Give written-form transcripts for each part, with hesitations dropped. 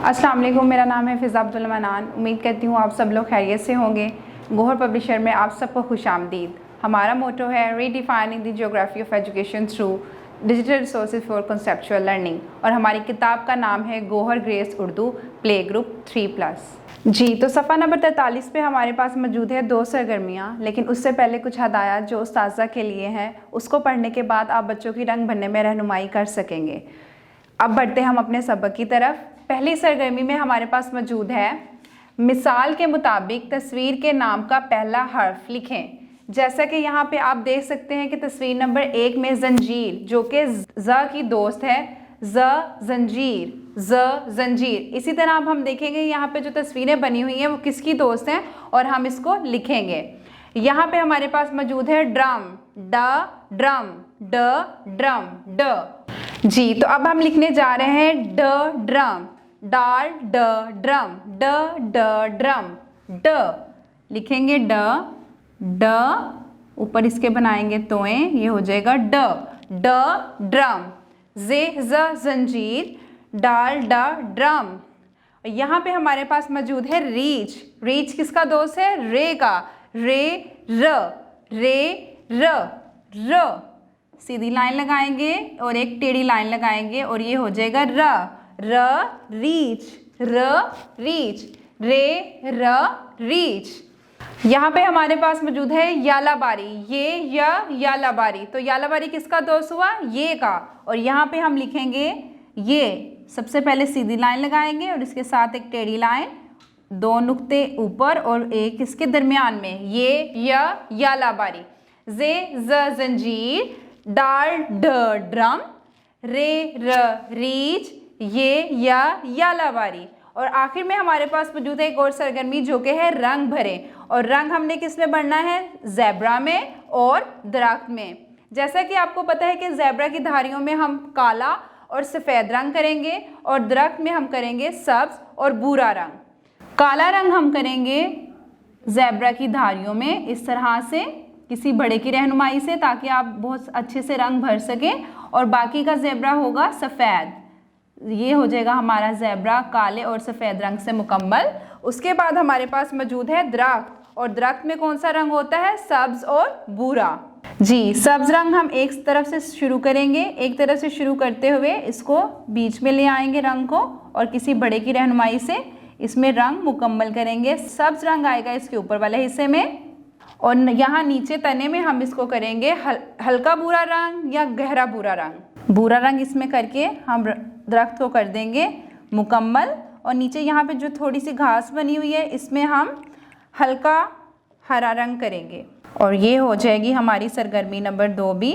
अस्सलाम वालेकुम, मेरा नाम है फ़िज़ा अब्दुल मनान। उम्मीद करती हूँ आप सब लोग खैरियत से होंगे। गोहर पब्लिशर में आप सबको खुशामदीद। हमारा मोटो है redefining the geography of education through digital resources for conceptual learning, और हमारी किताब का नाम है Gohar grace Urdu play group 3+। जी, तो सफ़ा नंबर 43 पे हमारे पास मौजूद है 2 सरगर्मियाँ, लेकिन उससे पहले कुछ हदायत जो उस्ताज़ा के लिए हैं, उसको पढ़ने के बाद आप बच्चों की रंग भरने में रहनुमाई कर सकेंगे। अब बढ़ते हम अपने सबक की तरफ। पहली सरगर्मी में हमारे पास मौजूद है मिसाल के मुताबिक तस्वीर के नाम का पहला हर्फ लिखें। जैसा कि यहाँ पे आप देख सकते हैं कि तस्वीर नंबर 1 में जंजीर, जो कि ज की दोस्त है, जंजीर, जंजीर। इसी तरह अब हम देखेंगे यहाँ पे जो तस्वीरें बनी हुई हैं वो किसकी दोस्त हैं और हम इसको लिखेंगे। यहाँ पे हमारे पास मौजूद है ड्रम, ड्रम, ड्रम, जी। तो अब हम लिखने जा रहे हैं ड्रम, ड्रम, ड्रम, लिखेंगे ड, ऊपर इसके बनाएंगे तोए, ये हो जाएगा ड्रम, जंजीर, ड्रम। यहाँ पे हमारे पास मौजूद है रीच किसका दोस्त है? रे का, र, सीधी लाइन लगाएंगे और एक टेढ़ी लाइन लगाएंगे और ये हो जाएगा रीच, रीच। यहाँ पे हमारे पास मौजूद है यालाबारी, यालाबारी। तो यालाबारी किसका दोस्त हुआ? ये का, और यहाँ पे हम लिखेंगे ये। सबसे पहले सीधी लाइन लगाएंगे और इसके साथ एक टेढ़ी लाइन, 2 नुक्ते ऊपर और एक इसके दरमियान में, ये यालाबारी। जंजीर, ड्रम, रीच, ये यालाबारी। और आखिर में हमारे पास मौजूद है एक और सरगर्मी जो कि है रंग भरे, और रंग हमने किस में भरना है? ज़ेब्रा में और दरख्त में। जैसा कि आपको पता है कि ज़ेब्रा की धारियों में हम काला और सफ़ेद रंग करेंगे और दरख्त में हम करेंगे सब्ज़ और भूरा रंग। काला रंग हम करेंगे ज़ेब्रा की धारियों में इस तरह से, किसी बड़े की रहनुमाई से, ताकि आप बहुत अच्छे से रंग भर सकें, और बाकी का ज़ेब्रा होगा सफ़ेद। ये हो जाएगा हमारा ज़ेब्रा काले और सफ़ेद रंग से मुकम्मल। उसके बाद हमारे पास मौजूद है दरख्त, और दरख्त में कौन सा रंग होता है? सब्ज़ और भूरा। जी, सब्ज़ रंग हम एक तरफ से शुरू करेंगे, एक तरफ से शुरू करते हुए इसको बीच में ले आएंगे रंग को, और किसी बड़े की रहनुमाई से इसमें रंग मुकम्मल करेंगे। सब्ज़ रंग आएगा इसके ऊपर वाले हिस्से में, और यहाँ नीचे तने में हम इसको करेंगे हल्का भूरा रंग या गहरा भूरा रंग। भूरा रंग इसमें करके हम दरख्त को कर देंगे मुकम्मल, और नीचे यहाँ पे जो थोड़ी सी घास बनी हुई है इसमें हम हल्का हरा रंग करेंगे, और ये हो जाएगी हमारी सरगर्मी नंबर 2 भी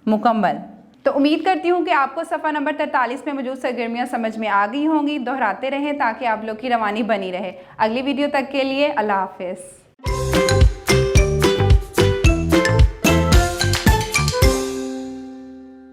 मुकम्मल। तो उम्मीद करती हूँ कि आपको सफ़ा नंबर 43 में मौजूद सरगर्मियाँ समझ में आ गई होंगी। दोहराते रहें ताकि आप लोग की रवानी बनी रहे। अगली वीडियो तक के लिए अल्लाह हाफ़िज़।